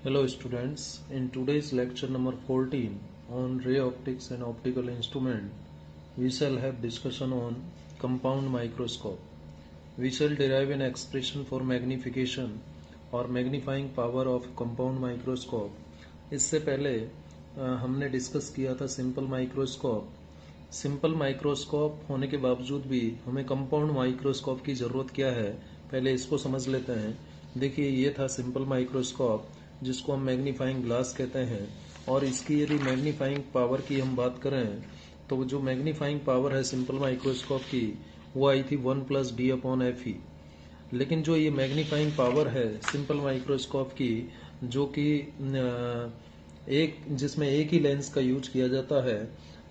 Hello students, in today's lecture number 14 on ray optics and optical instrument, we shall have discussion on compound microscope. We shall derive an expression for magnification or magnifying power of compound microscope. इससे पहले हमने discuss किया था simple microscope. Simple microscope होने के बावजूद भी हमें कंपाउंड माइक्रोस्कोप की ज़रूरत क्या है, पहले इसको समझ लेते हैं. देखिए, ये था सिंपल माइक्रोस्कोप जिसको हम मैग्नीफाइंग ग्लास कहते हैं. और इसकी यदि मैग्नीफाइंग पावर की हम बात करें तो जो मैग्नीफाइंग पावर है सिंपल माइक्रोस्कोप की वो आई थी 1+d/Fe. लेकिन जो ये मैग्नीफाइंग पावर है सिंपल माइक्रोस्कोप की, जो कि एक जिसमें एक ही लेंस का यूज किया जाता है,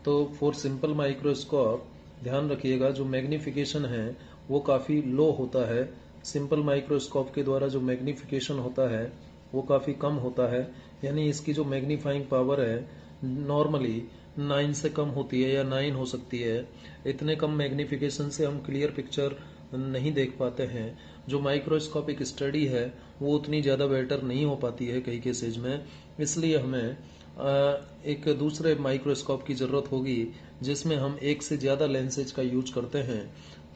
तो फॉर सिंपल माइक्रोस्कोप ध्यान रखिएगा जो मैग्नीफिकेशन है वो काफ़ी लो होता है. सिंपल माइक्रोस्कोप के द्वारा जो मैग्नीफिकेशन होता है वो काफ़ी कम होता है. यानी इसकी जो मैग्नीफाइंग पावर है नॉर्मली 9 से कम होती है या 9 हो सकती है. इतने कम मैग्नीफिकेशन से हम क्लियर पिक्चर नहीं देख पाते हैं. जो माइक्रोस्कोपिक स्टडी है वो उतनी ज़्यादा बेटर नहीं हो पाती है कई केसेज में. इसलिए हमें एक दूसरे माइक्रोस्कोप की ज़रूरत होगी जिसमें हम एक से ज़्यादा लेंसेज का यूज करते हैं.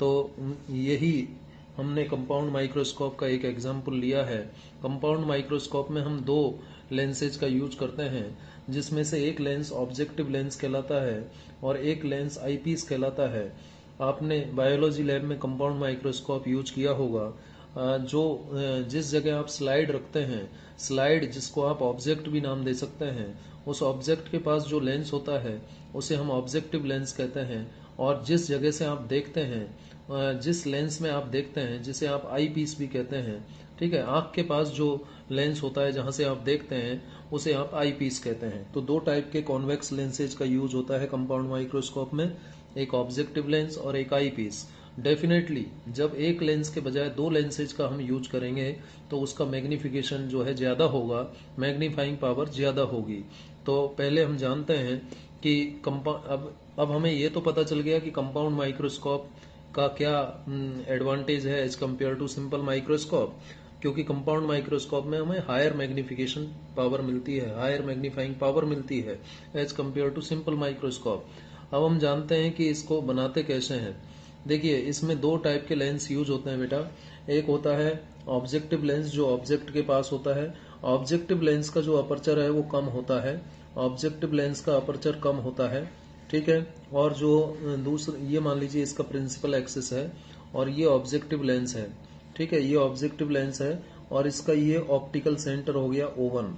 तो यही हमने कंपाउंड माइक्रोस्कोप का एक एग्जाम्पल लिया है. कंपाउंड माइक्रोस्कोप में हम दो लेंसेज का यूज करते हैं, जिसमें से एक लेंस ऑब्जेक्टिव लेंस कहलाता है और एक लेंस आईपीस कहलाता है. आपने बायोलॉजी लैब में कंपाउंड माइक्रोस्कोप यूज किया होगा. जो जिस जगह आप स्लाइड रखते हैं, स्लाइड जिसको आप ऑब्जेक्ट भी नाम दे सकते हैं, उस ऑब्जेक्ट के पास जो लेंस होता है उसे हम ऑब्जेक्टिव लेंस कहते हैं. और जिस जगह से आप देखते हैं, जिस लेंस में आप देखते हैं, जिसे आप आई पीस भी कहते हैं, ठीक है, आंख के पास जो लेंस होता है जहां से आप देखते हैं उसे आप आई पीस कहते हैं. तो दो टाइप के कॉन्वेक्स लेंसेज का यूज होता है कंपाउंड माइक्रोस्कोप में, एक ऑब्जेक्टिव लेंस और एक आई पीस. डेफिनेटली जब एक लेंस के बजाय दो लेंसेज का हम यूज करेंगे तो उसका मैग्नीफिकेशन जो है ज़्यादा होगा, मैग्नीफाइंग पावर ज़्यादा होगी. तो पहले हम जानते हैं कि अब हमें ये तो पता चल गया कि कंपाउंड माइक्रोस्कोप का क्या एडवांटेज है as compare to simple microscope. क्योंकि कंपाउंड माइक्रोस्कोप में हमें हायर मैग्निफिकेशन पावर मिलती है, हायर मैग्नीफाइंग पावर मिलती है as compare to simple microscope. अब हम जानते हैं कि इसको बनाते कैसे हैं. देखिए, इसमें दो टाइप के लेंस यूज होते हैं बेटा. एक होता है ऑब्जेक्टिव लेंस जो ऑब्जेक्ट के पास होता है. ऑब्जेक्टिव लेंस का जो अपर्चर है वो कम होता है. ऑब्जेक्टिव लेंस का अपर्चर कम होता है, ठीक है. और जो दूसरा, ये मान लीजिए इसका प्रिंसिपल एक्सिस है और ये ऑब्जेक्टिव लेंस है, ठीक है, ये ऑब्जेक्टिव लेंस है और इसका ये ऑप्टिकल सेंटर हो गया O1.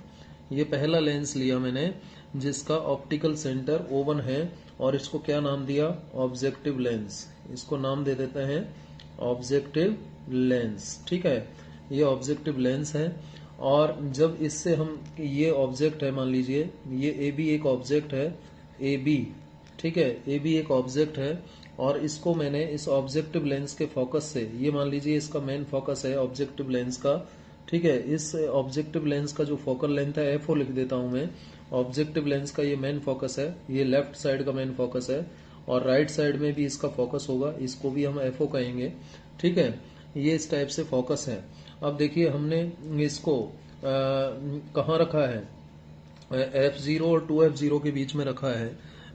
ये पहला लेंस लिया मैंने जिसका ऑप्टिकल सेंटर O1 है और इसको क्या नाम दिया, ऑब्जेक्टिव लेंस. इसको नाम दे देते हैं ऑब्जेक्टिव लेंस, ठीक है. ये ऑब्जेक्टिव लेंस है. और जब इससे हम, ये ऑब्जेक्ट है, मान लीजिए ये ए बी एक ऑब्जेक्ट है, ए बी, ठीक है, ए बी एक ऑब्जेक्ट है. और इसको मैंने इस ऑब्जेक्टिव लेंस के फोकस से, ये मान लीजिए इसका मेन फोकस है ऑब्जेक्टिव लेंस का, ठीक है. इस ऑब्जेक्टिव लेंस का जो फोकल लेंथ है FO लिख देता हूं मैं. ऑब्जेक्टिव लेंस का ये मेन फोकस है, ये लेफ्ट साइड का मेन फोकस है और राइट साइड में भी इसका फोकस होगा, इसको भी हम FO कहेंगे, ठीक है. ये इस टाइप से फोकस है. अब देखिए हमने इसको कहाँ रखा है, F0 और 2F0 के बीच में रखा है.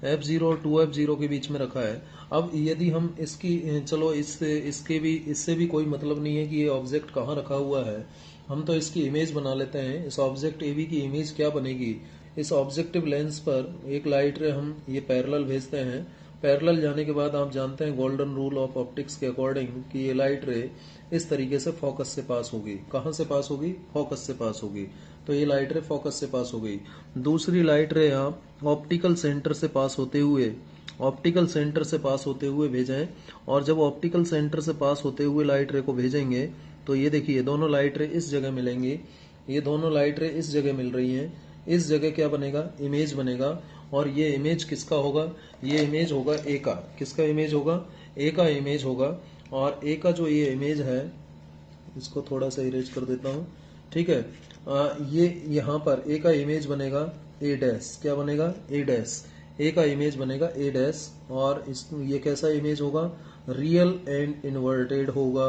F0 और 2F0 के बीच में रखा है. अब यदि हम इसकी, चलो इससे भी कोई मतलब नहीं है कि ये ऑब्जेक्ट कहाँ रखा हुआ है. हम तो इसकी इमेज बना लेते हैं. इस ऑब्जेक्ट AB की इमेज क्या बनेगी, इस ऑब्जेक्टिव लेंस पर एक लाइट रे हम ये पैरेलल भेजते हैं. पैरेलल जाने के बाद आप जानते हैं गोल्डन रूल ऑफ ऑप्टिक्स के अकॉर्डिंग कि ये लाइट रे इस तरीके से फोकस से पास होगी. कहाँ से पास होगी, फोकस से पास होगी. तो ये लाइट रे फोकस से पास हो गई. दूसरी लाइट रे आप ऑप्टिकल सेंटर से पास होते हुए भेजें. और जब ऑप्टिकल सेंटर से पास होते हुए लाइट रे को भेजेंगे तो ये देखिए दोनों लाइट रे इस जगह मिलेंगी. ये दोनों लाइट रे इस जगह मिल रही हैं. इस जगह क्या बनेगा, इमेज बनेगा. और ये इमेज किसका होगा, ये इमेज होगा ए का. किसका इमेज होगा, ए का इमेज होगा. और ए का जो ये इमेज है, इसको थोड़ा सा इरेज कर देता हूँ, ठीक है. ये यहाँ पर ए का इमेज बनेगा ए डैश. क्या बनेगा, ए डैश. ए का इमेज बनेगा ए डैश. और ये कैसा इमेज होगा, रियल एंड इन्वर्टेड होगा.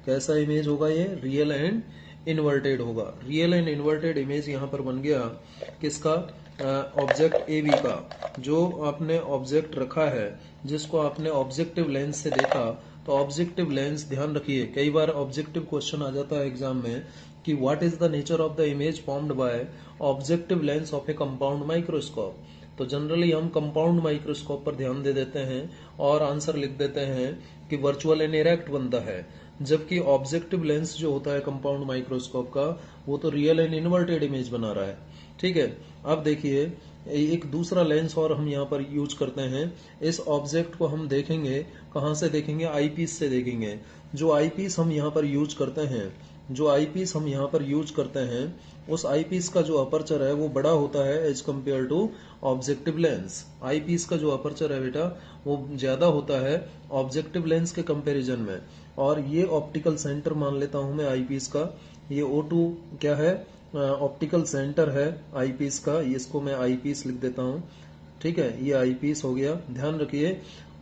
कैसा इमेज होगा, ये रियल एंड इन्वर्टेड होगा। रियल एंड इन्वर्टेड इमेज यहाँ पर बन गया किसका, ऑब्जेक्ट ए बी का। जो आपने ऑब्जेक्ट रखा है, जिसको आपने ऑब्जेक्टिव लेंस से देखा, तो ऑब्जेक्टिव लेंस, ध्यान रखिए कई बार ऑब्जेक्टिव क्वेश्चन आ जाता है एग्जाम में कि what is the nature of the image formed by objective lens of A compound microscope. तो जनरली हम कंपाउंड माइक्रोस्कोप पर ध्यान दे देते हैं और आंसर लिख देते हैं कि वर्चुअल एंड इरेक्ट बनता है, जबकि ऑब्जेक्टिव लेंस जो होता है कंपाउंड माइक्रोस्कोप का, वो तो रियल एंड इन्वर्टेड इमेज बना रहा है। ठीक है, अब देखिए एक दूसरा लेंस और हम यहाँ पर यूज करते हैं। इस ऑब्जेक्ट को हम देखेंगे, कहाँ से देखेंगे, आईपीस से देखेंगे। जो आईपीस हम यहाँ पर यूज करते हैं, जो आईपीस हम यहाँ पर यूज करते हैं, उस आईपीस का जो अपर्चर है वो बड़ा होता है as compare to objective lens. Eyepiece का जो अपर्चर है बेटा वो ज्यादा होता है ऑब्जेक्टिव लेंस के कंपैरिजन में। और ये ऑप्टिकल सेंटर मान लेता हूं मैं आईपीस का। ये O2 क्या है, ऑप्टिकल सेंटर है आईपीस का, इसको मैं आईपीस लिख देता हूं। ठीक है, ये आईपीस हो गया। ध्यान रखिए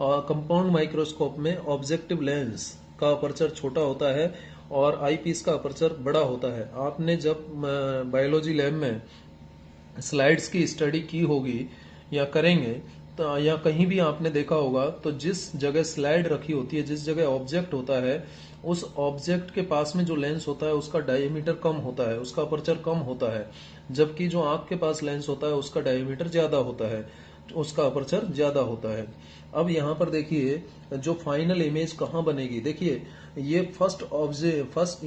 कंपाउंड माइक्रोस्कोप में ऑब्जेक्टिव लेंस का अपर्चर छोटा होता है और आईपीस का अपर्चर बड़ा होता है। आपने जब बायोलॉजी लैब में स्लाइड्स की स्टडी की होगी या करेंगे तो, या कहीं भी आपने देखा होगा, तो जिस जगह स्लाइड रखी होती है, जिस जगह ऑब्जेक्ट होता है, उस ऑब्जेक्ट के पास में जो लेंस होता है उसका डायमीटर कम होता है, उसका अपर्चर कम होता है, जबकि जो आंख के पास लेंस होता है उसका डायमीटर ज्यादा होता है, उसका अपर्चर ज्यादा होता है। अब यहाँ पर देखिए जो फाइनल इमेज कहाँ बनेगी, देखिए ये फर्स्ट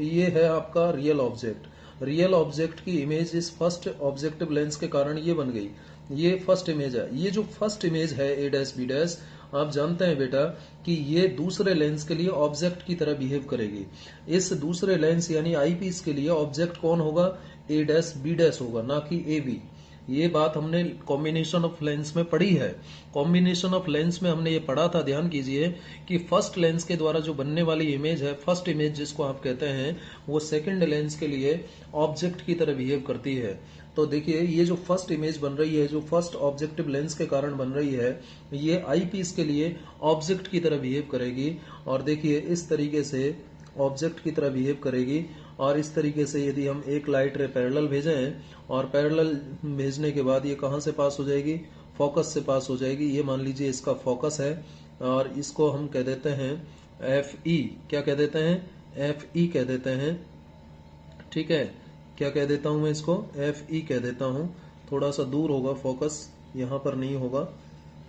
ये है आपका रियल ऑब्जेक्ट। रियल ऑब्जेक्ट की इमेज इस फर्स्ट ऑब्जेक्टिव लेंस के कारण ये बन गई। ये फर्स्ट इमेज है। ये जो फर्स्ट इमेज है ए डैश बी डैश, आप जानते हैं बेटा कि ये दूसरे लेंस के लिए ऑब्जेक्ट की तरह बिहेव करेगी। इस दूसरे लेंस यानी आईपीस के लिए ऑब्जेक्ट कौन होगा, ए डैश बी डैश होगा, ना कि ए बी। ये बात हमने कॉम्बिनेशन ऑफ लेंस में पढ़ी है। कॉम्बिनेशन ऑफ लेंस में हमने ये पढ़ा था, ध्यान कीजिए, कि फर्स्ट लेंस के द्वारा जो बनने वाली इमेज है, फर्स्ट इमेज जिसको आप कहते हैं, वो सेकंड लेंस के लिए ऑब्जेक्ट की तरह बिहेव करती है। तो देखिए ये जो फर्स्ट इमेज बन रही है, जो फर्स्ट ऑब्जेक्टिव लेंस के कारण बन रही है, ये आईपीस के लिए ऑब्जेक्ट की तरह बिहेव करेगी। और देखिए इस तरीके से ऑब्जेक्ट की तरह बिहेव करेगी। और इस तरीके से यदि हम एक लाइट रे पैरेलल भेजें, और पैरेलल भेजने के बाद ये कहाँ से पास हो जाएगी, फोकस से पास हो जाएगी। ये मान लीजिए इसका फोकस है और इसको हम कह देते हैं FE। क्या कह देते हैं, FE कह देते हैं। ठीक है, क्या कह देता हूं मैं इसको, FE कह देता हूं। थोड़ा सा दूर होगा फोकस, यहाँ पर नहीं होगा,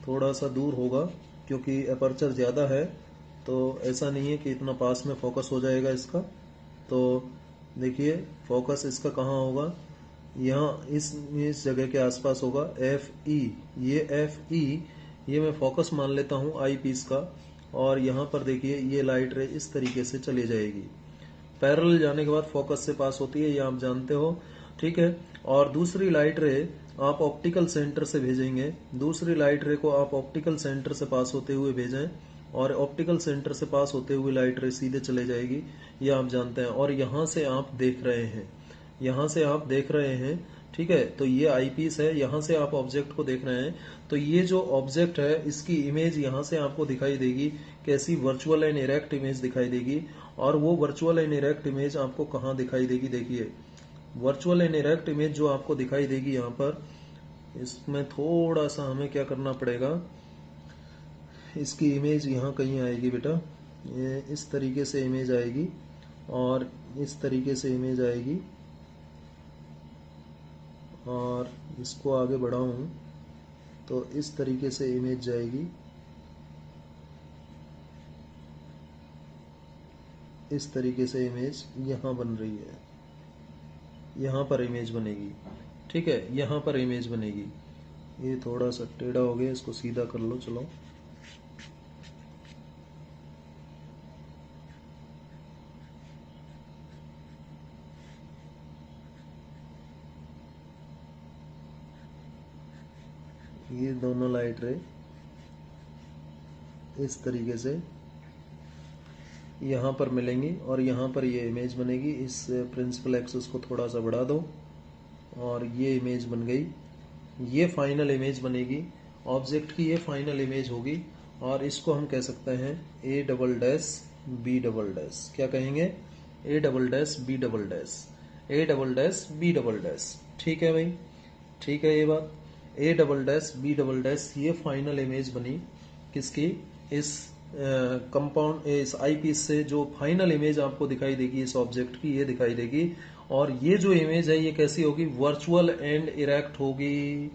थोड़ा सा दूर होगा क्योंकि अपर्चर ज्यादा है। तो ऐसा नहीं है कि इतना पास में फोकस हो जाएगा इसका। तो देखिए फोकस इसका कहाँ होगा, यहाँ इस जगह के आसपास होगा, FE। ये FE, ये मैं फोकस मान लेता हूँ आई पीस का। और यहाँ पर देखिए ये लाइट रे इस तरीके से चली जाएगी, पैरेलल जाने के बाद फोकस से पास होती है, ये आप जानते हो। ठीक है, और दूसरी लाइट रे आप ऑप्टिकल सेंटर से भेजेंगे। दूसरी लाइट रे को आप ऑप्टिकल सेंटर से पास होते हुए भेजें, और ऑप्टिकल सेंटर से पास होते हुए लाइट रे सीधे चले जाएगी, ये आप जानते हैं। और यहाँ से आप देख रहे हैं, यहाँ से आप देख रहे हैं। ठीक है, तो ये आईपीस है, यहाँ से आप ऑब्जेक्ट को देख रहे हैं। तो ये जो ऑब्जेक्ट है इसकी इमेज यहाँ से आपको दिखाई देगी, कैसी, वर्चुअल एंड इरेक्ट इमेज दिखाई देगी। और वो वर्चुअल एंड इरेक्ट इमेज आपको कहाँ दिखाई देगी, देखिए वर्चुअल एंड इरेक्ट इमेज जो आपको दिखाई देगी यहाँ पर, इसमें थोड़ा सा हमें क्या करना पड़ेगा, इसकी इमेज यहाँ कहीं आएगी बेटा, ये इस तरीके से इमेज आएगी और इस तरीके से इमेज आएगी। और इसको आगे बढ़ाऊं तो इस तरीके से इमेज जाएगी, इस तरीके से इमेज यहाँ बन रही है, यहाँ पर इमेज बनेगी। ठीक है, यहाँ पर इमेज बनेगी। ये थोड़ा सा टेढ़ा हो गया, इसको सीधा कर लो, चलो। ये दोनों लाइट रे इस तरीके से यहाँ पर मिलेंगी और यहाँ पर ये इमेज बनेगी। इस प्रिंसिपल एक्सिस को थोड़ा सा बढ़ा दो और ये इमेज बन गई। ये फाइनल इमेज बनेगी, ऑब्जेक्ट की ये फाइनल इमेज होगी। और इसको हम कह सकते हैं A double dash B double dash. क्या कहेंगे, A double dash B double dash, A double dash B double dash. ठीक है भाई, ठीक है ये बात। A double dash B double dash ये फाइनल इमेज बनी किसकी, इस कंपाउंड इस आई पीस से जो फाइनल इमेज आपको दिखाई देगी इस ऑब्जेक्ट की, ये दिखाई देगी। और ये जो इमेज है ये कैसी होगी, वर्चुअल एंड इरेक्ट होगी।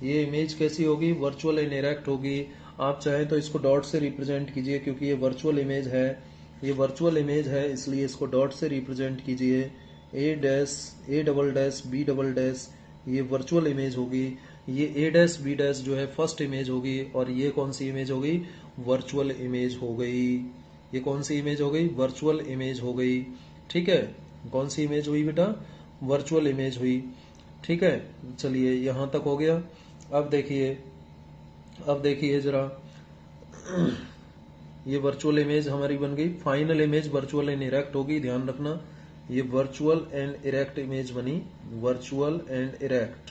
ये इमेज कैसी होगी, वर्चुअल एंड इरेक्ट होगी। आप चाहें तो इसको डॉट से रिप्रेजेंट कीजिए, क्योंकि ये वर्चुअल इमेज है, ये वर्चुअल इमेज है, इसलिए इसको डॉट से रिप्रेजेंट कीजिए। A dash A double dash B double dash ये वर्चुअल इमेज होगी। ये ए डैश बी डैश जो है फर्स्ट इमेज होगी, और ये कौन सी इमेज हो गई, वर्चुअल इमेज हो गई। ये कौन सी इमेज हो गई, वर्चुअल इमेज हो गई। ठीक है, कौन सी इमेज हुई बेटा, वर्चुअल इमेज हुई। ठीक है, चलिए यहां तक हो गया। अब देखिए जरा, ये वर्चुअल इमेज हमारी बन गई। Final image virtual and erect होगी, ध्यान रखना। ये वर्चुअल एंड इरेक्ट इमेज बनी, वर्चुअल एंड इरेक्ट।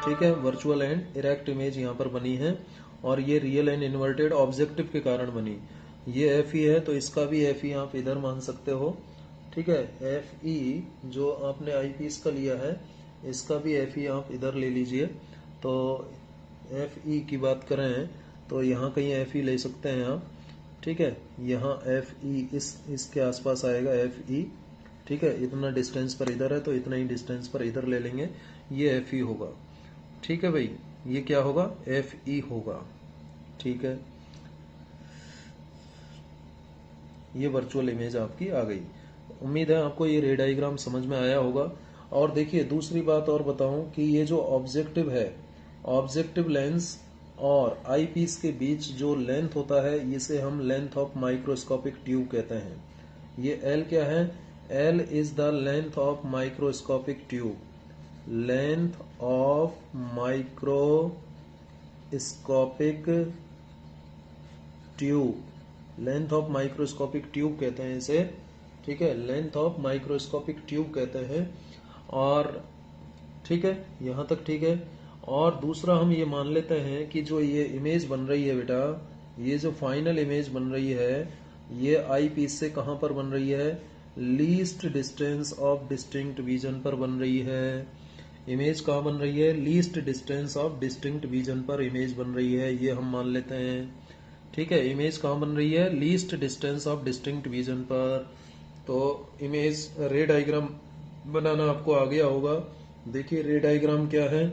ठीक है, वर्चुअल एंड इरेक्ट इमेज यहाँ पर बनी है, और ये रियल एंड इन्वर्टेड ऑब्जेक्टिव के कारण बनी। ये एफ ई है तो इसका भी एफ ई आप इधर मान सकते हो। ठीक है, एफ ई जो आपने आई पीस का लिया है इसका भी एफ ई आप इधर ले लीजिए। तो एफ ई की बात करें तो यहाँ कहीं एफ ई ले सकते हैं आप। ठीक है, यहाँ एफ ई इसके आसपास आएगा एफ ई। ठीक है, इतना डिस्टेंस पर इधर है तो इतना ही डिस्टेंस पर इधर ले लेंगे, ये एफ ई होगा। ठीक है भाई, ये क्या होगा, एफ ई होगा। ठीक है, ये वर्चुअल इमेज आपकी आ गई। उम्मीद है आपको ये रे डायग्राम समझ में आया होगा। और देखिए दूसरी बात और बताऊं कि ये जो ऑब्जेक्टिव है, ऑब्जेक्टिव लेंस और आई पीस के बीच जो लेंथ होता है इसे हम लेंथ ऑफ माइक्रोस्कोपिक ट्यूब कहते हैं। ये एल क्या है, L is the length of microscopic tube, length of microscopic tube, length of microscopic tube कहते हैं इसे। ठीक है, लेंथ ऑफ माइक्रोस्कोपिक ट्यूब कहते हैं। और ठीक है, यहां तक ठीक है। और दूसरा हम ये मान लेते हैं कि जो ये इमेज बन रही है बेटा, ये जो फाइनल इमेज बन रही है ये आई पीस से कहां पर बन रही है, least distance of distinct vision पर बन रही है। इमेज कहां बन रही है, least distance of distinct vision पर इमेज बन रही है, ये हम मान लेते हैं। ठीक है, इमेज कहां बन रही है, least distance of distinct vision पर। तो इमेज रे डायग्राम बनाना आपको आ गया होगा। देखिए रे डायग्राम क्या है,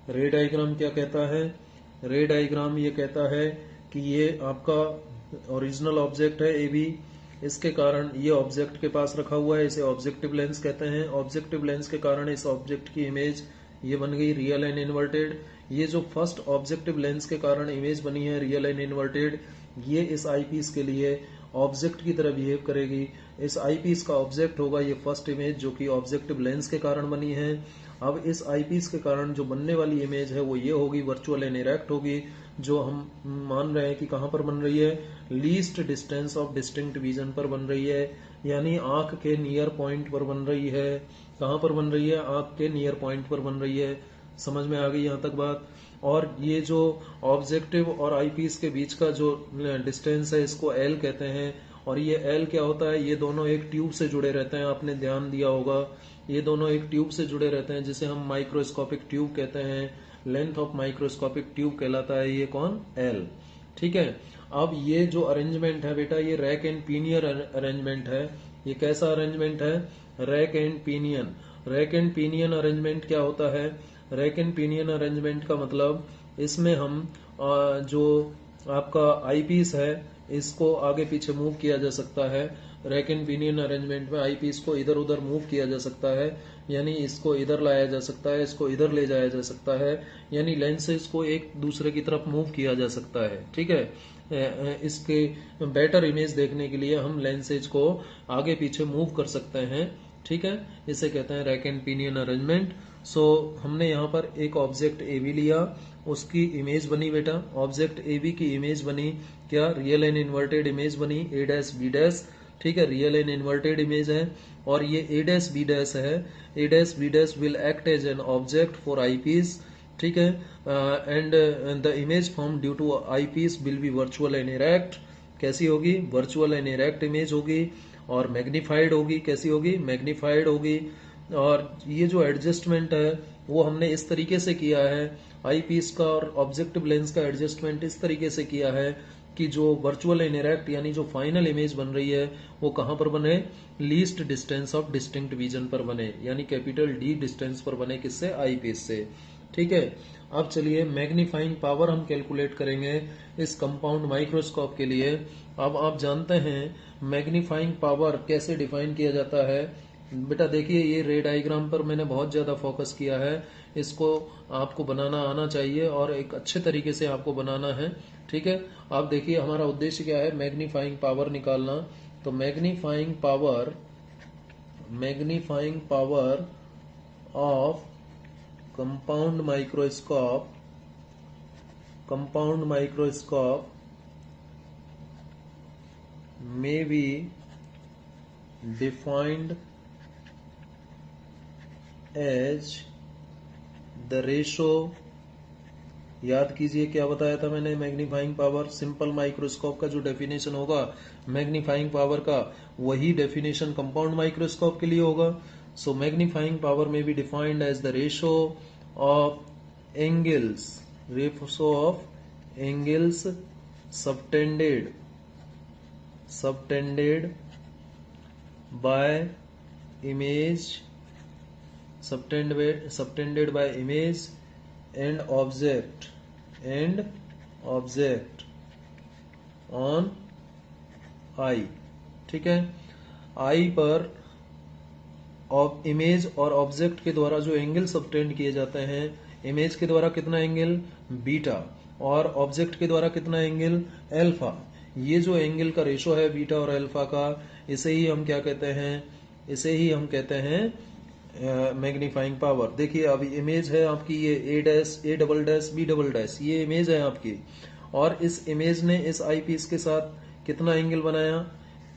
रे डायग्राम क्या कहता है, रे डायग्राम ये कहता है कि ये आपका ओरिजिनल ऑब्जेक्ट है ए बी, इसके कारण ये ऑब्जेक्ट के पास रखा हुआ है, इसे ऑब्जेक्टिव लेंस कहते हैं। ऑब्जेक्टिव लेंस के कारण इस ऑब्जेक्ट की इमेज ये बन गई रियल एंड इन्वर्टेड। ये जो फर्स्ट ऑब्जेक्टिव लेंस के कारण इमेज बनी है रियल एंड इन्वर्टेड, ये इस आई पीस के लिए ऑब्जेक्ट की तरह बिहेव करेगी। इस आई पीस का ऑब्जेक्ट होगा ये फर्स्ट इमेज जो कि ऑब्जेक्टिव लेंस के कारण बनी है। अब इस आई पीस के कारण जो बनने वाली इमेज है वो ये होगी, वर्चुअल एंड इरेक्ट होगी, जो हम मान रहे हैं कि कहां पर बन रही है, least distance of distinct vision पर बन रही है, यानी आंख के नियर पॉइंट पर बन रही है। कहां पर बन रही है, आंख के नियर पॉइंट पर बन रही है। समझ में आ गई यहां तक बात। और ये जो ऑब्जेक्टिव और आई पीस के बीच का जो डिस्टेंस है इसको एल कहते हैं। और ये एल क्या होता है, ये दोनों एक ट्यूब से जुड़े रहते हैं, आपने ध्यान दिया होगा, ये दोनों एक ट्यूब से जुड़े रहते हैं जिसे हम माइक्रोस्कोपिक ट्यूब कहते हैं। लेंथ ऑफ माइक्रोस्कोपिक ट्यूब कहलाता है ये कौन, एल। ठीक है, अब ये जो अरेंजमेंट है बेटा ये रैक एंड पीनियर अरेंजमेंट है। ये कैसा अरेंजमेंट है, rack and pinion. Rack and pinion arrangement क्या होता है, रैक एंड पीनियन अरेंजमेंट का मतलब इसमें हम जो आपका आई पीस है इसको आगे पीछे मूव किया जा सकता है। रैक एंड पिनियन अरेंजमेंट में आई पीस को इधर उधर मूव किया जा सकता है, यानी इसको इधर लाया जा सकता है, इसको इधर ले जाया जा सकता है, यानी लेंसेज को एक दूसरे की तरफ मूव किया जा सकता है। ठीक है, इसके बेटर इमेज देखने के लिए हम लेंसेज को आगे पीछे मूव कर सकते हैं। ठीक है, इसे कहते हैं रैक एंड पिनियन अरेंजमेंट। सो हमने यहाँ पर एक ऑब्जेक्ट ए बी लिया, उसकी इमेज बनी बेटा, ऑब्जेक्ट ए बी की इमेज बनी क्या, रियल एंड इन्वर्टेड इमेज बनी ए डैश बी डैश। ठीक है, रियल एंड इन्वर्टेड इमेज है और ये ए डैश बी डैश है। A dash B dash will act as an object for eyepiece. ठीक है, and the image formed due to eyepiece will be virtual and erect. कैसी होगी, virtual and erect image होगी। और magnified होगी, कैसी होगी, मैग्नीफाइड होगी। और ये जो एडजस्टमेंट है वो हमने इस तरीके से किया है, आई पीस का और ऑब्जेक्टिव लेंस का एडजस्टमेंट इस तरीके से किया है कि जो वर्चुअल इनरैक्ट यानी जो फाइनल इमेज बन रही है वो कहां पर बने, least distance of distinct vision पर बने, यानी कैपिटल डी डिस्टेंस पर बने, किससे, आई पीस से। ठीक है, अब चलिए मैग्नीफाइंग पावर हम कैलकुलेट करेंगे इस कंपाउंड माइक्रोस्कोप के लिए। अब आप जानते हैं मैग्नीफाइंग पावर कैसे डिफाइन किया जाता है। बेटा देखिए, ये रे डायग्राम पर मैंने बहुत ज्यादा फोकस किया है, इसको आपको बनाना आना चाहिए और एक अच्छे तरीके से आपको बनाना है। ठीक है, आप देखिए हमारा उद्देश्य क्या है, मैग्नीफाइंग पावर निकालना। तो magnifying power of compound microscope may be defined as the ratio, याद कीजिए क्या बताया था मैंने, मैग्नीफाइंग पावर, सिंपल माइक्रोस्कोप का जो डेफिनेशन होगा मैग्नीफाइंग पावर का, वही डेफिनेशन कंपाउंड माइक्रोस्कोप के लिए होगा। सो मैग्नीफाइंग पावर में be defined as the ratio of angles subtended by image and object on eye। ठीक है, आई पर इमेज और ऑब्जेक्ट के द्वारा जो एंगल सबटेंड किए जाते हैं, इमेज के द्वारा कितना एंगल, बीटा, और ऑब्जेक्ट के द्वारा कितना एंगल, अल्फा। ये जो एंगल का रेशो है बीटा और अल्फा का, इसे ही हम क्या कहते हैं, इसे ही हम कहते हैं मैग्नीफाइंग पावर। देखिए अभी इमेज है आपकी, ये A dash, A double dash, B double dash, ये इमेज है आपकी, और इस इमेज ने इस आई पीस के साथ कितना एंगल बनाया,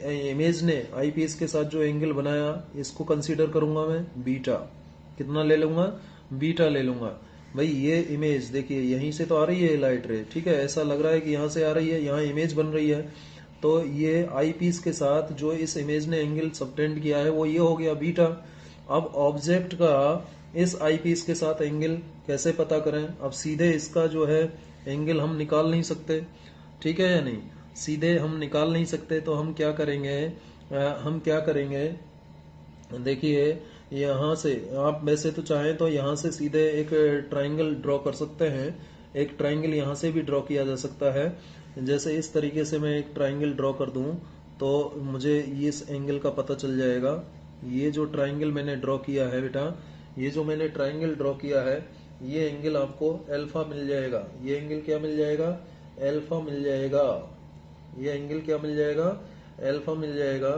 इमेज ने आई पीस के साथ जो एंगल बनाया इसको कंसीडर करूंगा मैं बीटा। कितना ले लूंगा, बीटा ले लूंगा। भाई ये इमेज देखिए यहीं से तो आ रही है लाइट रे, ठीक है, ऐसा लग रहा है कि यहाँ से आ रही है, यहाँ इमेज बन रही है। तो ये आई पीस के साथ जो इस इमेज ने एंगल सबटेंड किया है वो ये हो गया बीटा। अब ऑब्जेक्ट का इस आई पीस के साथ एंगल कैसे पता करें, अब सीधे इसका जो है एंगल हम निकाल नहीं सकते, ठीक है या नहीं, सीधे हम निकाल नहीं सकते। तो हम क्या करेंगे, देखिए यहाँ से आप वैसे तो चाहें तो यहाँ से सीधे एक ट्राइंगल ड्रॉ कर सकते हैं, एक ट्राइंगल यहाँ से भी ड्रॉ किया जा सकता है। जैसे इस तरीके से मैं एक ट्राइंगल ड्रॉ कर दूं तो मुझे इस एंगल का पता चल जाएगा। ये जो ट्राइंगल मैंने ड्रॉ किया है बेटा, ये जो मैंने ट्राइंगल ड्रॉ किया है, ये एंगल आपको अल्फा मिल जाएगा। ये एंगल क्या मिल जाएगा, अल्फा मिल जाएगा। ये एंगल क्या मिल जाएगा, अल्फा मिल जाएगा।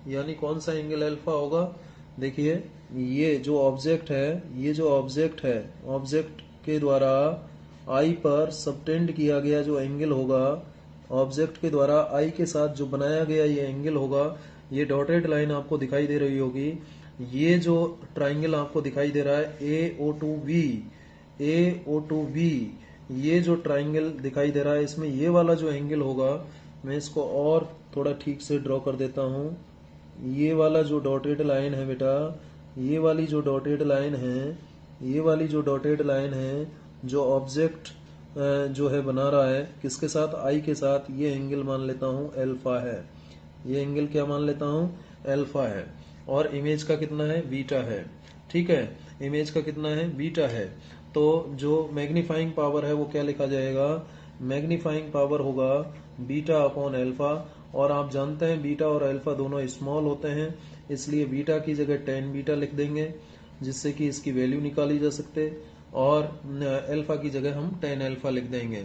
यानी कौन सा एंगल अल्फा होगा, देखिए ये जो ऑब्जेक्ट है, ऑब्जेक्ट के द्वारा आई पर सबटेंड किया गया जो एंगल होगा, ऑब्जेक्ट के द्वारा आई के साथ जो बनाया गया ये एंगल होगा। ये डॉटेड लाइन आपको दिखाई दे रही होगी, ये जो ट्राइंगल आपको दिखाई दे रहा है AO2V, ये जो ट्राइंगल दिखाई दे रहा है, इसमें ये वाला जो एंगल होगा, मैं इसको और थोड़ा ठीक से ड्रॉ कर देता हूं। ये वाला जो डॉटेड लाइन है बेटा, ये वाली जो डॉटेड लाइन है, जो ऑब्जेक्ट जो है बना रहा है किसके साथ, आई के साथ, ये एंगल मान लेता हूं अल्फा है। ये एंगल क्या मान लेता हूं, अल्फा है। और इमेज का कितना है, बीटा है। ठीक है, इमेज का कितना है, बीटा है। तो जो मैग्नीफाइंग पावर है वो क्या लिखा जाएगा, मैग्नीफाइंग पावर होगा बीटा अपॉन अल्फा। और आप जानते हैं बीटा और अल्फा दोनों स्मॉल होते हैं, इसलिए बीटा की जगह 10 बीटा लिख देंगे जिससे कि इसकी वैल्यू निकाली जा सकते, और अल्फा की जगह हम 10 अल्फा लिख देंगे।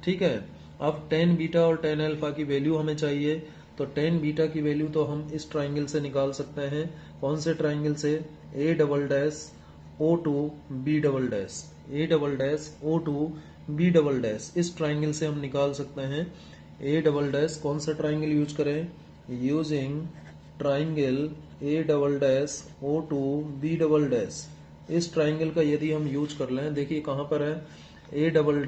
ठीक है, अब 10 बीटा और 10 अल्फा की वैल्यू हमें चाहिए, तो 10 बीटा की वैल्यू तो हम इस ट्राइंगल से निकाल सकते हैं। कौन से ट्राइंगल से, A double dash O2 B double dash, A double dash O2 B double dash, इस ट्राइंगल से हम निकाल सकते हैं। A डबल डैश, कौन सा ट्राइंगल यूज करें, using triangle A double dash O2 B double dash. इस ट्राइंगल का यदि हम यूज कर लें, देखिए कहां पर है, A double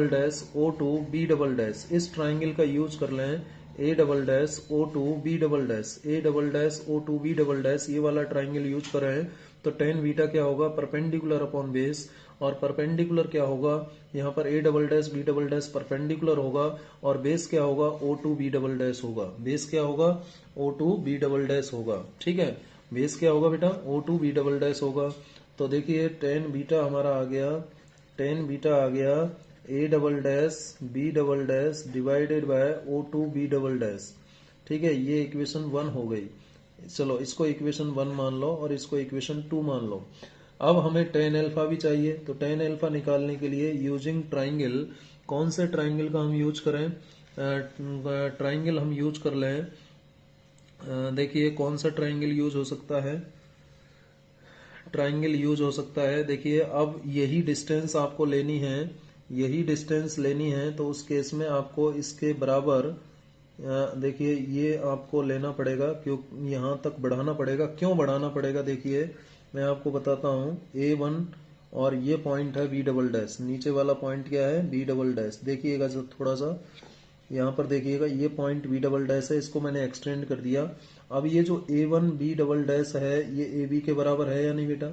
dash O2 B double dash, इस ट्राइंगल का यूज कर लें A double dash O two B double dash, A double dash O two B double dash, ये वाला ट्राइंगल यूज कर रहे हैं तो टेन बीटा क्या होगा, परपेंडिकुलर अपॉन बेस, और परपेंडिकुलर क्या होगा, यहाँ पर A double dash B double dash perpendicular होगा, और बेस क्या होगा, O two B double dash होगा, बेस क्या होगा, O two B double dash होगा। ठीक है, बेस क्या होगा बेटा, O two B double dash होगा। तो देखिए टेन बीटा हमारा आ गया, टेन बीटा आ गया A double dash B double dash divided by O two B double dash. ठीक है, ये इक्वेशन 1 हो गई। चलो इसको इक्वेशन 1 मान लो और इसको इक्वेशन 2 मान लो। अब हमें टेन अल्फा भी चाहिए, तो टेन अल्फा निकालने के लिए यूजिंग ट्राइंगल, कौन से ट्राइंगल का हम यूज करें, ट्राइंगल हम यूज कर लें, देखिए कौन सा ट्राइंगल यूज हो सकता है, ट्राइंगल यूज हो सकता है। देखिए अब यही डिस्टेंस आपको लेनी है, यही डिस्टेंस लेनी है, तो उस केस में आपको इसके बराबर देखिए ये आपको लेना पड़ेगा, क्यों यहाँ तक बढ़ाना पड़ेगा, क्यों बढ़ाना पड़ेगा, देखिए मैं आपको बताता हूँ। A1 और ये पॉइंट है बी डबल डैश, नीचे वाला पॉइंट क्या है, बी डबल डैश। देखिएगा जब थोड़ा सा यहाँ पर देखिएगा, ये पॉइंट बी डबल डैश है, इसको मैंने एक्सटेंड कर दिया। अब ये जो A1 बी डबल डैश है, ये AB के बराबर है या नहीं बेटा,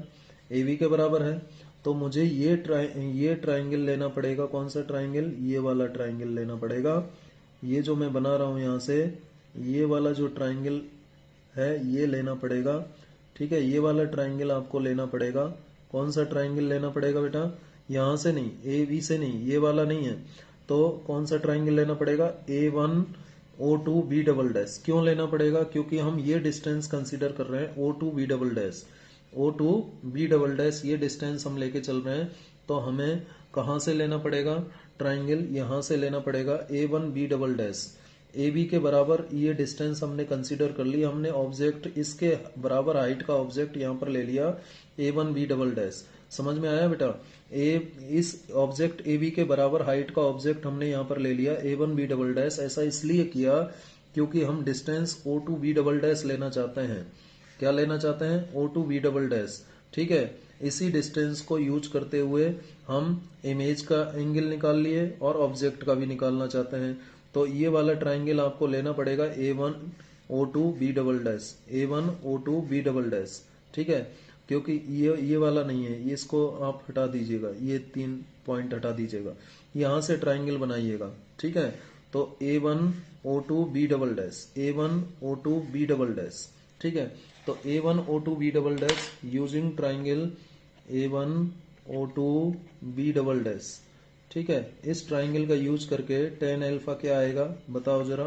AB के बराबर है। तो मुझे ये ट्राइंगल लेना पड़ेगा, कौन सा ट्राइंगल, ये वाला ट्राइंगल लेना पड़ेगा। ये जो मैं बना रहा हूं यहां से, ये वाला जो ट्राइंगल है ये लेना पड़ेगा। ठीक है, ये वाला ट्राइंगल आपको लेना पड़ेगा। कौन सा ट्राइंगल लेना पड़ेगा बेटा, यहां से नहीं, ए बी से नहीं, ये वाला नहीं है। तो कौन सा ट्राइंगल लेना पड़ेगा, A1 O2 B double dash. क्यों लेना पड़ेगा, क्योंकि हम ये डिस्टेंस कंसीडर कर रहे हैं, O2 B double dash, O2 B double dash, ये डिस्टेंस हम लेके चल रहे हैं। तो हमें कहां से लेना पड़ेगा ट्राइंगल, यहां से लेना पड़ेगा A1 B double dash. A B के बराबर ये डिस्टेंस हमने कंसीडर कर ली, हमने ऑब्जेक्ट इसके बराबर हाइट का ऑब्जेक्ट यहाँ पर ले लिया, A1 बी डबल डैश। समझ में आया बेटा, इस ऑब्जेक्ट ए बी के बराबर हाइट का ऑब्जेक्ट हमने यहाँ पर ले लिया A1 बी डबल डैश। ऐसा इसलिए किया क्योंकि हम distance O2 B double dash लेना चाहते हैं। क्या लेना चाहते हैं, O2 बी डबल डैश। ठीक है, इसी डिस्टेंस को यूज करते हुए हम इमेज का एंगल निकाल लिए और ऑब्जेक्ट का भी निकालना चाहते हैं। तो ये वाला ट्राइंगल आपको लेना पड़ेगा A1 O2 B double dash, A1 O2 B double dash. ठीक है, क्योंकि ये वाला नहीं है, ये इसको आप हटा दीजिएगा, ये 3 पॉइंट हटा दीजिएगा, यहां से ट्राइंगल बनाइएगा। ठीक है, तो A1 O2 B double dash, A1 O2 B double dash. ठीक है, तो A1 O2 B double dash using triangle A1 O2 B double dash. ठीक है, इस ट्राइंगल का यूज करके टेन अल्फा क्या आएगा बताओ जरा।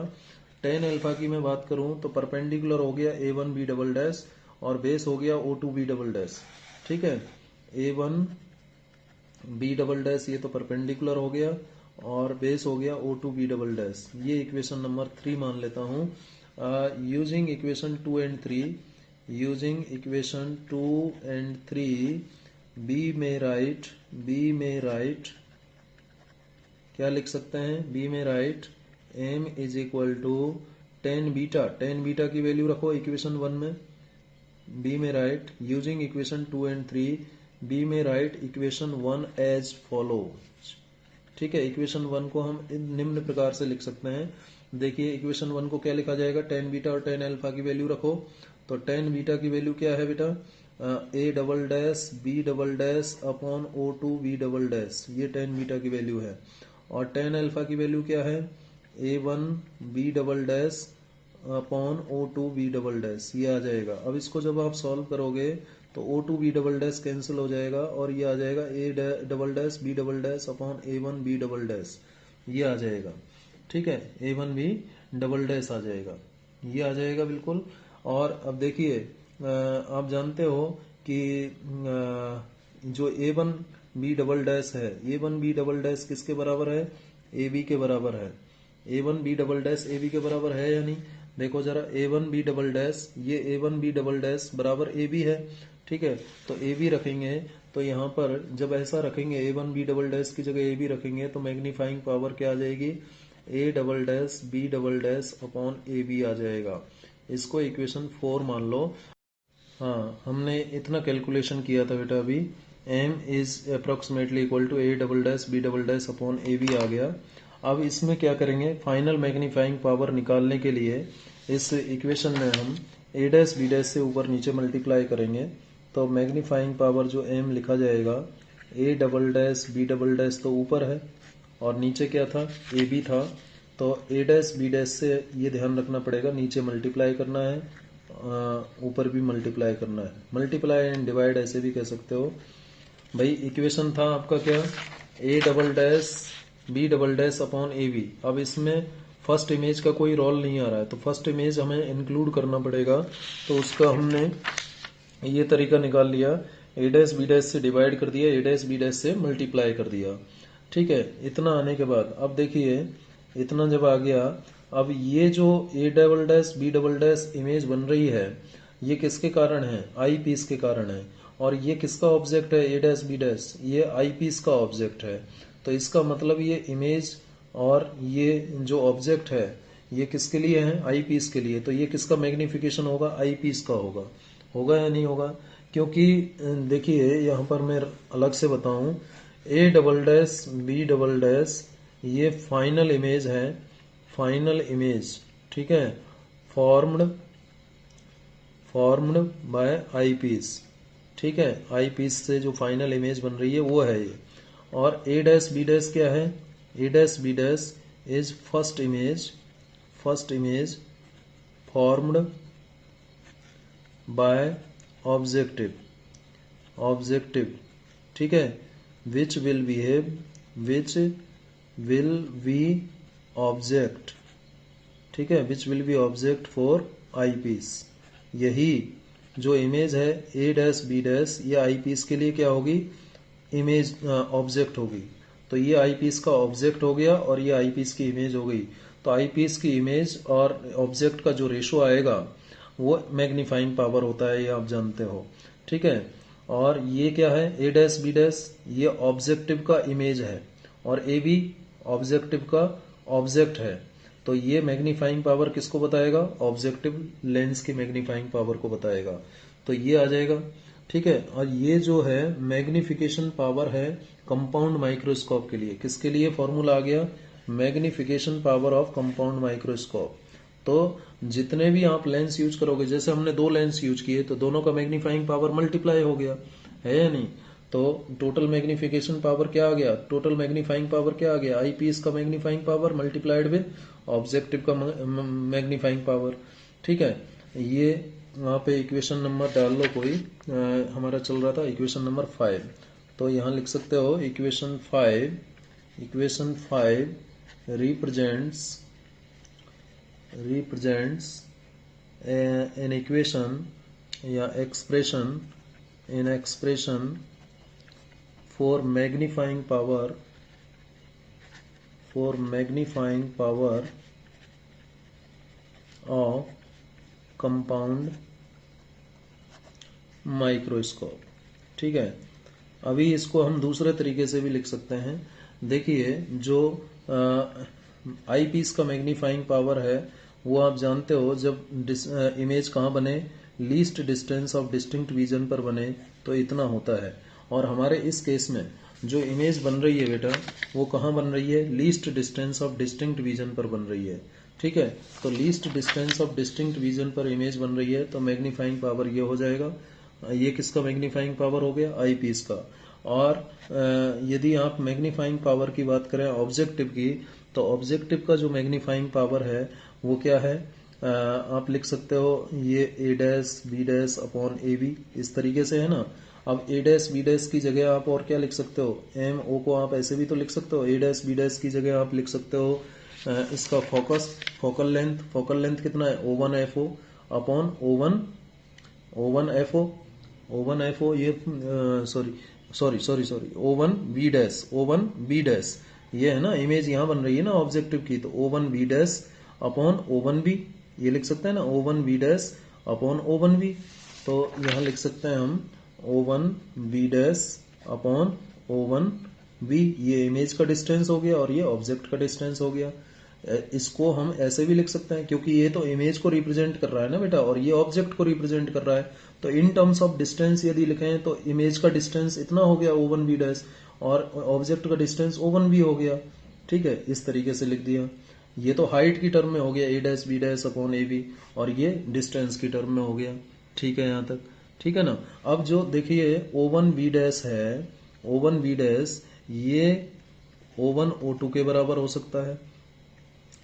टेन अल्फा की मैं बात करूं तो परपेंडिकुलर हो गया A1 बी डबल डैश और बेस हो गया O2 बी डबल डैश। ठीक है, A1 बी डबल डैश ये तो परपेंडिकुलर हो गया और बेस हो गया O2 बी डबल डैश। ये इक्वेशन नंबर 3 मान लेता हूं। Using equation 2 and 3, using equation 2 and 3 we may write क्या लिख सकते हैं, we may write m is equal to tan beta, tan beta की वैल्यू रखो इक्वेशन 1 में। We may write using equation 2 and 3, we may write equation 1 as follow. ठीक है, equation 1 को हम निम्न प्रकार से लिख सकते हैं। देखिए इक्वेशन 1 को क्या लिखा जाएगा, टेन बीटा और टेन अल्फा की वैल्यू रखो। तो टेन बीटा की वैल्यू क्या है बेटा, A double dash B double dash upon O2 B double dash, ये टेन बीटा की वैल्यू है। और टेन अल्फा की वैल्यू क्या है, A1 B double dash upon O2 B double dash, ये आ जाएगा। अब इसको जब आप सॉल्व करोगे तो O2 B double dash cancel हो जाएगा और ये आ जाएगा A double dash B double dash upon A1 B double dash, ये आ जाएगा। ठीक है, A1 बी डबल डैश आ जाएगा, ये आ जाएगा बिल्कुल। और अब देखिए आप जानते हो कि जो A1 बी डबल डैश है, A1 बी डबल डैश किसके बराबर है, AB के बराबर है। A1 B double dash AB के बराबर है या नहीं, देखो जरा A1 बी डबल डैश, ये A1 बी डबल डैश बराबर AB है। ठीक है, तो AB रखेंगे तो यहाँ पर जब ऐसा रखेंगे A1 बी डबल डैश की जगह AB रखेंगे तो मैग्नीफाइंग पावर क्या आ जाएगी, A double dash B double dash upon AB आ जाएगा। इसको इक्वेशन 4 मान लो। हाँ, हमने इतना कैलकुलेशन किया था बेटा अभी, m is approximately equal to A double dash B double dash upon AB आ गया। अब इसमें क्या करेंगे, फाइनल मैग्नीफाइंग पावर निकालने के लिए इस इक्वेशन में हम a डैश b डैश से ऊपर नीचे मल्टीप्लाई करेंगे, तो मैग्नीफाइंग पावर जो m लिखा जाएगा a double dash b double dash तो ऊपर है और नीचे क्या था, a b था, तो a डैश b डैश से ये ध्यान रखना पड़ेगा, नीचे मल्टीप्लाई करना है, ऊपर भी मल्टीप्लाई करना है। मल्टीप्लाई एंड डिवाइड ऐसे भी कह सकते हो। भाई इक्वेशन था आपका क्या, a double dash b double dash upon A B. अब इसमें फर्स्ट इमेज का कोई रोल नहीं आ रहा है, तो फर्स्ट इमेज हमें इंक्लूड करना पड़ेगा। तो उसका हमने ये तरीका निकाल लिया, a डैश b डैश से डिवाइड कर दिया, a डैश b डैश से मल्टीप्लाई कर दिया। ठीक है, इतना आने के बाद अब देखिए, इतना जब आ गया, अब ये जो a double dash b double dash image बन रही है, ये किसके कारण है, आई पीस के कारण है। और ये किसका ऑब्जेक्ट है, a डैश b डैश, ये आई पीस का ऑब्जेक्ट है। तो इसका मतलब ये इमेज और ये जो ऑब्जेक्ट है ये किसके लिए है, आई पीस के लिए। तो ये किसका मैग्निफिकेशन होगा, आई पीस का होगा। होगा या नहीं होगा, क्योंकि देखिए यहाँ पर मैं अलग से बताऊं, a double dash b double dash ये फाइनल इमेज है, फाइनल इमेज, ठीक है, फॉर्म्ड बाय आई पीस। ठीक है, आई पीस से जो फाइनल इमेज बन रही है वो है ये। और a डैश b डैश क्या है, a dash b dash is first image formed by objective, ठीक है, विच विल बी ऑब्जेक्ट, ठीक है, which will be object for eyepiece. यही जो इमेज है a डैश b डैश, ये आई पीस के लिए क्या होगी, इमेज ऑब्जेक्ट होगी। तो ये आई पीस का ऑब्जेक्ट हो गया और ये आई पीस की इमेज हो गई। तो आई पीस की इमेज और ऑब्जेक्ट का जो रेशो आएगा वो मैग्नीफाइंग पावर होता है, ये आप जानते हो। ठीक है, और ये क्या है, a डैश b डैश, ये ऑब्जेक्टिव का इमेज है और a b ऑब्जेक्टिव का ऑब्जेक्ट है। तो ये मैग्नीफाइंग पावर किसको बताएगा, ऑब्जेक्टिव लेंस की मैग्नीफाइंग पावर को बताएगा। तो ये आ जाएगा। ठीक है, और ये जो है मैग्निफिकेशन पावर है कंपाउंड माइक्रोस्कोप के लिए। किसके लिए फॉर्मूला आ गया, magnification power of compound microscope. तो जितने भी आप लेंस यूज करोगे, जैसे हमने 2 लेंस यूज किए तो दोनों का मैग्नीफाइंग पावर मल्टीप्लाई हो गया, है या नहीं। तो टोटल मैग्निफिकेशन पावर क्या आ गया, टोटल मैग्नीफाइंग पावर क्या आ गया, आई पीस का magnifying power multiplied with objective का मैग्नीफाइंग पावर। ठीक है, ये वहाँ पे इक्वेशन नंबर डाल लो कोई, हमारा चल रहा था इक्वेशन नंबर 5। तो यहाँ लिख सकते हो इक्वेशन 5 रिप्रेजेंट्स an equation या expression for magnifying power of compound microscope. ठीक है, अभी इसको हम दूसरे तरीके से भी लिख सकते हैं। देखिए, जो आई पीस का मैग्नीफाइंग पावर है वो आप जानते हो, जब इमेज कहाँ बने, least distance of distinct vision पर बने तो इतना होता है। और हमारे इस केस में जो इमेज बन रही है बेटा, वो कहाँ बन रही है, least distance of distinct vision पर बन रही है। ठीक है, तो least distance of distinct vision पर इमेज बन रही है, तो मैग्नीफाइंग पावर ये हो जाएगा। ये किसका मैग्नीफाइंग पावर हो गया, आई पीस का। और यदि आप मैग्नीफाइंग पावर की बात करें ऑब्जेक्टिव की, तो ऑब्जेक्टिव का जो मैग्नीफाइंग पावर है वो क्या है, आप लिख सकते हो ये a dash b dash upon A B, इस तरीके से है ना। अब a डैश b डैश की जगह आप और क्या लिख सकते हो, m o को आप ऐसे भी तो लिख सकते हो, a डैश b डैश की जगह आप लिख सकते हो इसका फोकल लेंथ कितना है, O1 FO upon O1 FO, ये सॉरी O1 B डैश, ये है ना इमेज यहाँ बन रही है ना ऑब्जेक्टिव की, तो O1 B dash upon O1 B, ये लिख सकते हैं ना, O1 B dash upon O1 B। तो यहाँ लिख सकते हैं हम O1 B dash upon O1 B, ये इमेज का डिस्टेंस हो गया और ये ऑब्जेक्ट का डिस्टेंस हो गया। इसको हम ऐसे भी लिख सकते हैं, क्योंकि ये तो इमेज को रिप्रेजेंट कर रहा है ना बेटा, और ये ऑब्जेक्ट को रिप्रेजेंट कर रहा है। तो इन टर्म्स ऑफ डिस्टेंस यदि लिखें तो इमेज का डिस्टेंस इतना हो गया O1 B डैश और ऑब्जेक्ट का डिस्टेंस O1 B हो गया। ठीक है, इस तरीके से लिख दिया। ये तो हाइट की टर्म में हो गया, A dash B dash upon A B, और ये डिस्टेंस की टर्म में हो गया। ठीक है यहाँ तक, ठीक है ना। अब जो देखिए O1 B डैश है, O1 B डैश, ये O1 O2 के बराबर हो सकता है,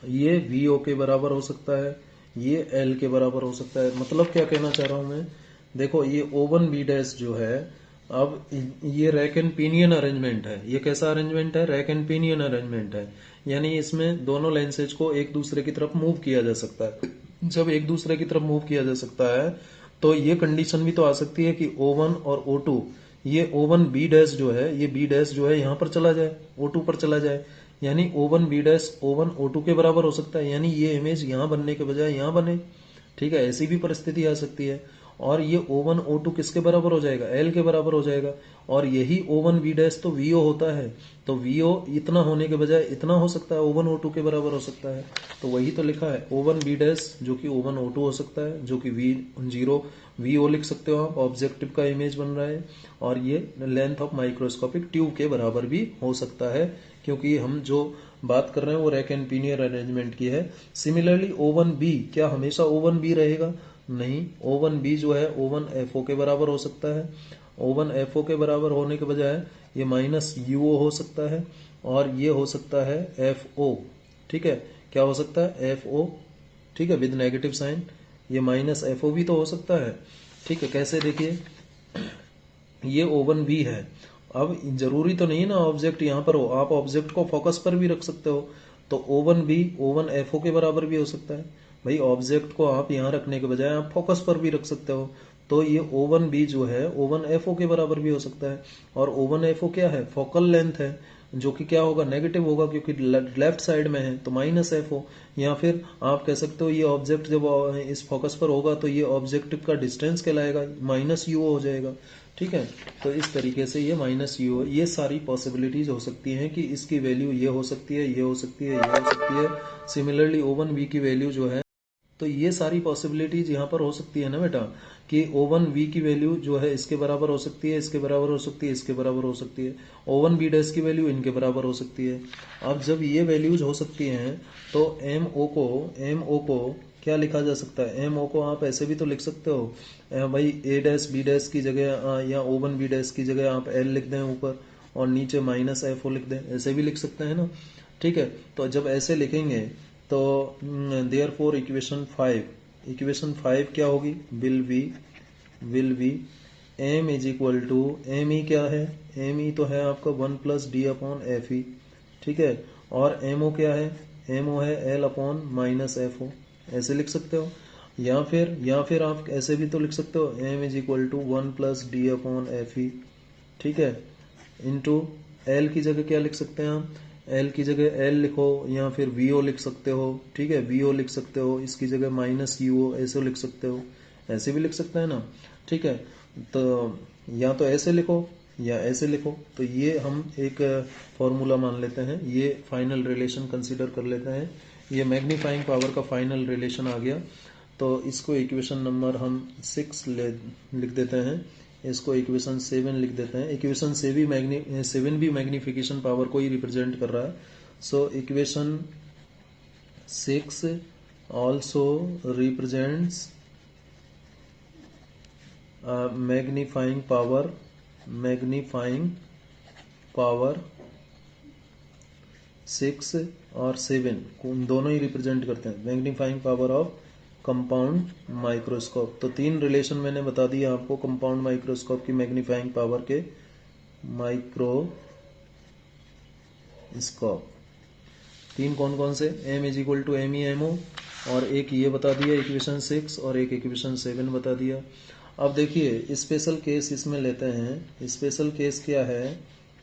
ये VO के बराबर हो सकता है, ये L के बराबर हो सकता है। मतलब क्या कहना चाह रहा हूं मैं, देखो ये O1 B डैश जो है, अब ये रैक एंड पिनियन अरेंजमेंट है। ये कैसा अरेंजमेंट है? रैक एंड पिनियन अरेंजमेंट है, यानी इसमें दोनों लेंसेज को एक दूसरे की तरफ मूव किया जा सकता है। जब एक दूसरे की तरफ मूव किया जा सकता है तो ये कंडीशन भी तो आ सकती है कि O1 और O2, ये O1 B डैश जो है, ये B डैश जो है यहाँ पर चला जाए, O2 पर चला जाए, यानी O1 B dash O1 O2 के बराबर हो सकता है, यानी ये इमेज यहाँ बनने के बजाय यहाँ बने। ठीक है, ऐसी भी परिस्थिति आ सकती है। और ये O1 O2 किसके बराबर हो जाएगा? L के बराबर हो जाएगा। और यही O1 B डैश तो VO होता है, तो VO इतना होने के बजाय इतना हो सकता है, O1 O2 के बराबर हो सकता है। तो वही तो लिखा है, O1 B डैश जो कि O1 O2 हो सकता है, जो कि V0 VO लिख सकते हो आप, ऑब्जेक्टिव का इमेज बन रहा है। और ये लेंथ ऑफ माइक्रोस्कोपिक ट्यूब के बराबर भी हो सकता है, क्योंकि हम जो बात कर रहे हैं वो रैक एंड पिनियन अरेंजमेंट की है। सिमिलरली O1B, क्या हमेशा O1B रहेगा? नहीं, O1B जो है O1 FO के बराबर हो सकता है। O1 FO के बराबर होने के बजाय ये माइनस UO हो सकता है, और ये हो सकता है FO। ठीक है, क्या हो सकता है? FO, ठीक है, विद नेगेटिव साइन। ये माइनस FO भी तो हो सकता है। ठीक है, कैसे? देखिए ये O1B है। अब जरूरी तो नहीं ना ऑब्जेक्ट यहाँ पर हो, आप ऑब्जेक्ट को फोकस पर भी रख सकते हो, तो O1B O1 FO के बराबर भी हो सकता है। भाई ऑब्जेक्ट को आप यहाँ रखने के बजाय आप फोकस पर भी रख सकते हो, तो ये O1B जो है O1 FO के बराबर भी हो सकता है। और O1 FO क्या है? फोकल लेंथ है, जो कि क्या होगा? नेगेटिव होगा, क्योंकि लेफ्ट साइड में है, तो माइनस FO। या फिर आप कह सकते हो ये ऑब्जेक्ट जब इस फोकस पर होगा तो ये ऑब्जेक्ट का डिस्टेंस कहलाएगा, माइनस UO हो जाएगा। ठीक है, तो इस तरीके से ये माइनस UO, ये सारी पॉसिबिलिटीज हो सकती हैं कि इसकी वैल्यू ये हो सकती है, ये हो सकती है, ये हो सकती है। सिमिलरली O1B की वैल्यू जो है, तो ये सारी पॉसिबिलिटीज यहाँ पर हो सकती है ना बेटा, कि O1B की वैल्यू जो है इसके बराबर हो सकती है, इसके बराबर हो सकती है, इसके बराबर हो सकती है। O1B डैश की वैल्यू इनके बराबर हो सकती है। अब जब ये वैल्यूज हो सकती हैं तो MO को क्या लिखा जा सकता है? MO को आप ऐसे भी तो लिख सकते हो, भाई A डैश B डैश की जगह या O1B डैश की जगह आप L लिख दें ऊपर, और नीचे माइनस FO लिख दें, ऐसे भी लिख सकते हैं ना। ठीक है, तो जब ऐसे लिखेंगे तो देयरफॉर इक्वेशन 5 क्या होगी? Will be M is equal to, M E क्या है? एम ई तो है आपका 1+D/FE। ठीक है, और एमओ क्या है? एमओ है L/-FO। ऐसे लिख सकते हो, या फिर आप ऐसे भी तो लिख सकते हो, M is equal to 1+D/FE। ठीक है, इंटू एल की जगह क्या लिख सकते हैं हम? एल की जगह एल लिखो, या फिर वीओ लिख सकते हो। ठीक है, वीओ लिख सकते हो, इसकी जगह माइनस यूओ ऐसे लिख सकते हो, ऐसे भी लिख सकते हैं ना। ठीक है, तो या तो ऐसे लिखो या ऐसे लिखो, तो ये हम एक फॉर्मूला मान लेते हैं, ये फाइनल रिलेशन कंसीडर कर लेते हैं। ये मैग्नीफाइंग पावर का फाइनल रिलेशन आ गया, तो इसको इक्वेशन नंबर हम 6 लिख देते हैं, इसको इक्वेशन 7 लिख देते हैं। इक्वेशन 7 भी मैग्निफिकेशन पावर को ही रिप्रेजेंट कर रहा है। So equation 6 also represents magnifying power 6 और 7 दोनों ही रिप्रेजेंट करते हैं magnifying power of compound microscope. तो 3 रिलेशन मैंने बता दिया आपको कंपाउंड माइक्रोस्कोप की मैग्नीफाइंग पावर के। माइक्रोस्कोप 3 कौन कौन से? M is equal to MEMO, और एक ये बता दिया इक्वेशन 6, और एक इक्वेशन 7 बता दिया। अब देखिए स्पेशल केस इसमें लेते हैं। स्पेशल केस क्या है?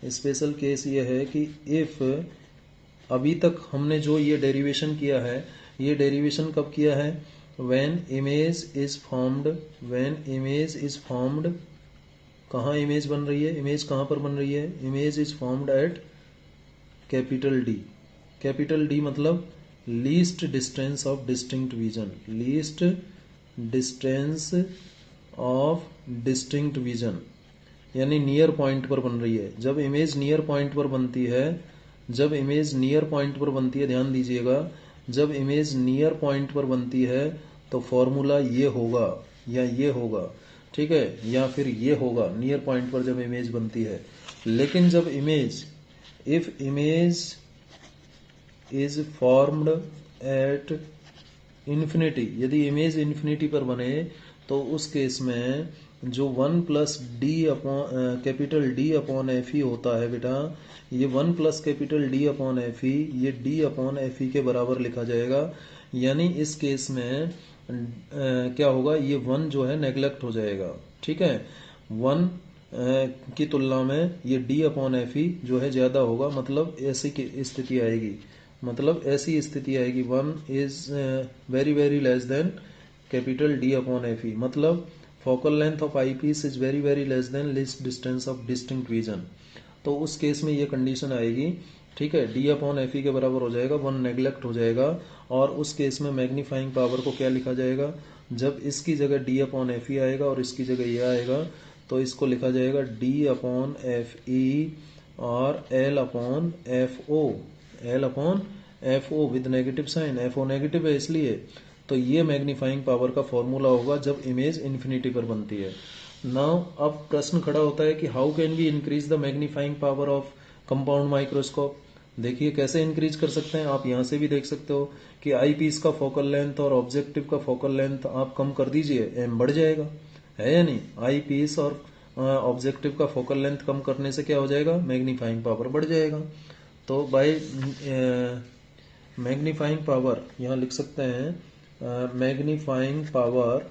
स्पेशल केस ये है कि इफ, अभी तक हमने जो ये डेरिवेशन किया है, ये डेरिवेशन कब किया है? व्हेन इमेज इज फॉर्म्ड, कहाँ इमेज बन रही है? इमेज कहाँ पर बन रही है? Image is formed at capital D. Capital D मतलब least distance of distinct vision, least distance of distinct vision, यानी नियर पॉइंट पर बन रही है। जब इमेज नियर पॉइंट पर बनती है जब इमेज नियर पॉइंट पर बनती है, ध्यान दीजिएगा, जब इमेज नियर पॉइंट पर बनती है तो फॉर्मूला ये होगा या ये होगा, ठीक है, या फिर ये होगा नियर पॉइंट पर जब इमेज बनती है। लेकिन जब image, if image is formed at infinity, यदि इमेज इन्फिनिटी पर बने तो उस केस में जो 1 plus D upon capital D upon F ई होता है बेटा, ये 1 plus capital D upon F ई, ये डी अपॉन एफ ई के बराबर लिखा जाएगा। यानी इस केस में क्या होगा, ये 1 जो है नेग्लेक्ट हो जाएगा, ठीक है, 1 की तुलना में ये डी अपॉन एफ ई जो है ज्यादा होगा, मतलब ऐसी की स्थिति आएगी, मतलब ऐसी स्थिति आएगी 1 is very very less than capital D upon F E, मतलब focal length of eyepiece is very very less than least distance of distinct vision. तो उस केस में ये कंडीशन आएगी, ठीक है, डी अपॉन एफ ई के बराबर हो जाएगा, 1 नेग्लेक्ट हो जाएगा। और उस केस में मैग्नीफाइंग पावर को क्या लिखा जाएगा, जब इसकी जगह डी अपॉन एफ ई आएगा और इसकी जगह ये आएगा तो इसको लिखा जाएगा डी अपॉन एफ ई और L upon F O, L upon F O with negative sign, F O negative है इसलिए। तो ये मैग्नीफाइंग पावर का फॉर्मूला होगा जब इमेज इन्फिनिटी पर बनती है। नाउ अब प्रश्न खड़ा होता है कि how can we increase the magnifying power of compound microscope. देखिए कैसे इंक्रीज कर सकते हैं, आप यहां से भी देख सकते हो कि आई पीस का फोकल लेंथ और ऑब्जेक्टिव का फोकल लेंथ आप कम कर दीजिए, एम बढ़ जाएगा, है या नहीं। आई पीस और ऑब्जेक्टिव का फोकल लेंथ कम करने से क्या हो जाएगा, मैग्नीफाइंग पावर बढ़ जाएगा। तो बाय मैग्नीफाइंग पावर यहां लिख सकते हैं, magnifying power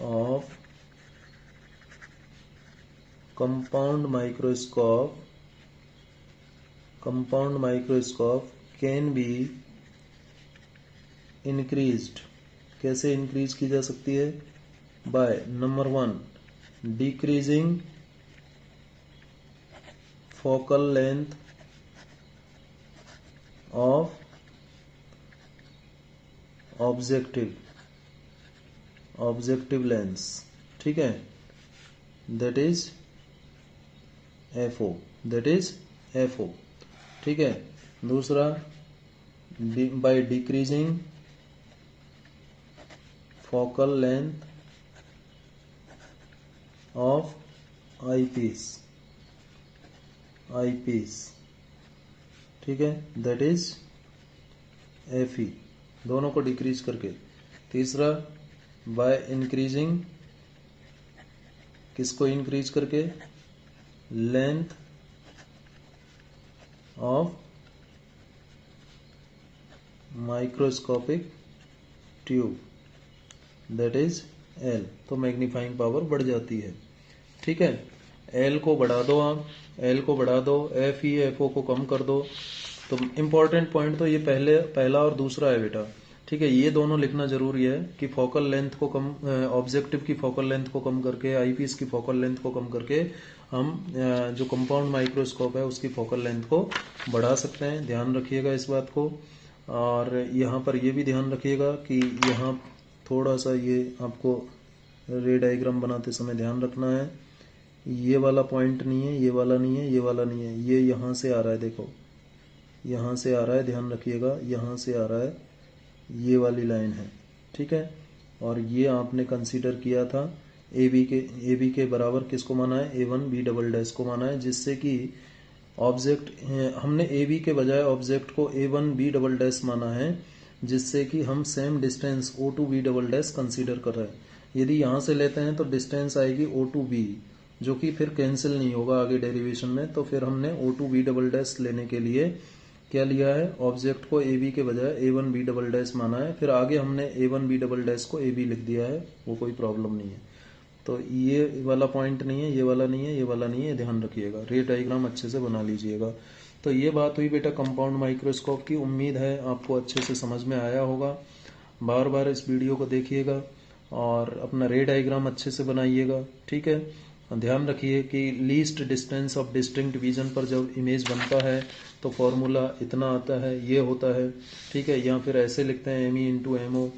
of compound microscope can be increased. कैसे इंक्रीज की जा सकती है, by number 1 decreasing focal length of objective lens, ठीक है, दैट इज FO, ठीक है। दूसरा by decreasing focal length of eyepiece, ठीक है, दैट इज FE, दोनों को डिक्रीज करके। तीसरा बाय इंक्रीजिंग, किसको इंक्रीज करके, length of microscopic tube, that is L, तो मैग्नीफाइंग पावर बढ़ जाती है, ठीक है। L को बढ़ा दो, आप L को बढ़ा दो, FE FO को कम कर दो। तो इम्पोर्टेंट पॉइंट तो ये पहला और दूसरा है बेटा, ठीक है, ये दोनों लिखना जरूरी है कि फोकल लेंथ को कम, ऑब्जेक्टिव की फोकल लेंथ को कम करके, आईपीस की फोकल लेंथ को कम करके हम जो कंपाउंड माइक्रोस्कोप है उसकी फोकल लेंथ को बढ़ा सकते हैं, ध्यान रखिएगा इस बात को। और यहाँ पर ये भी ध्यान रखिएगा कि यहाँ थोड़ा सा ये आपको रे डायग्राम बनाते समय ध्यान रखना है, ये वाला पॉइंट नहीं है, ये वाला नहीं है, ये वाला नहीं है, ये यहाँ से आ रहा है, देखो यहाँ से आ रहा है, ध्यान रखिएगा, यहाँ से आ रहा है, ये वाली लाइन है, ठीक है। और ये आपने कंसीडर किया था ए बी के बराबर किसको माना है, A1 B डबल डैश को माना है, जिससे कि ऑब्जेक्ट, हमने ए बी के बजाय ऑब्जेक्ट को A1 B डबल डैश माना है, जिससे कि हम same distance O2 B double dash consider कर रहे हैं। यदि यहाँ से लेते हैं तो डिस्टेंस आएगी O2 B, जो कि फिर कैंसिल नहीं होगा आगे डेरिवेशन में। तो फिर हमने O2 B डबल डैश लेने के लिए क्या लिया है, ऑब्जेक्ट को AB के बजाय A1 B डबल डैश माना है, फिर आगे हमने A1 B डबल डैश को AB लिख दिया है, वो कोई प्रॉब्लम नहीं है। तो ये वाला पॉइंट नहीं है, ये वाला नहीं है, ये वाला नहीं है, ध्यान रखिएगा, रे डायग्राम अच्छे से बना लीजिएगा। तो ये बात हुई बेटा कंपाउंड माइक्रोस्कोप की, उम्मीद है आपको अच्छे से समझ में आया होगा। बार बार इस वीडियो को देखिएगा और अपना रे डायग्राम अच्छे से बनाइएगा, ठीक है। ध्यान रखिए कि least distance of distinct vision पर जब इमेज बनता है तो फॉर्मूला इतना आता है, ये होता है, ठीक है, या फिर ऐसे लिखते हैं ME इंटू MO,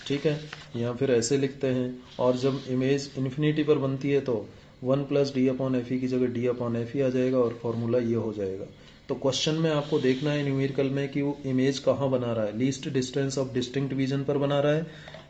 ठीक है, या फिर ऐसे लिखते हैं। और जब इमेज इन्फिनिटी पर बनती है तो 1 प्लस डी अपॉन एफ ई की जगह डी अपॉन एफ ई आ जाएगा और फॉर्मूला ये हो जाएगा। तो क्वेश्चन में आपको देखना है न्यूमेरिकल में कि वो इमेज कहाँ बना रहा है, least distance of distinct vision पर बना रहा है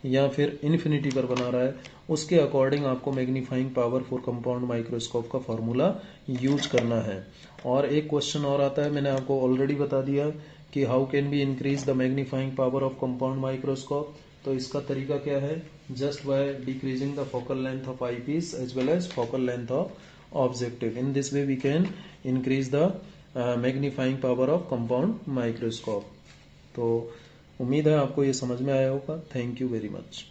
या फिर इन्फिनिटी पर बना रहा है। उसके अकॉर्डिंग आपको magnifying power for compound microscope का फॉर्मूला यूज करना है। और एक क्वेश्चन और आता है, मैंने आपको ऑलरेडी बता दिया कि how can be increase the magnifying power of compound microscope. तो इसका तरीका क्या है, just by decreasing the focal length of eyepiece as well as focal length of objective. In this way we can increase the magnifying power of compound microscope. तो उम्मीद है आपको ये समझ में आया होगा। Thank you very much.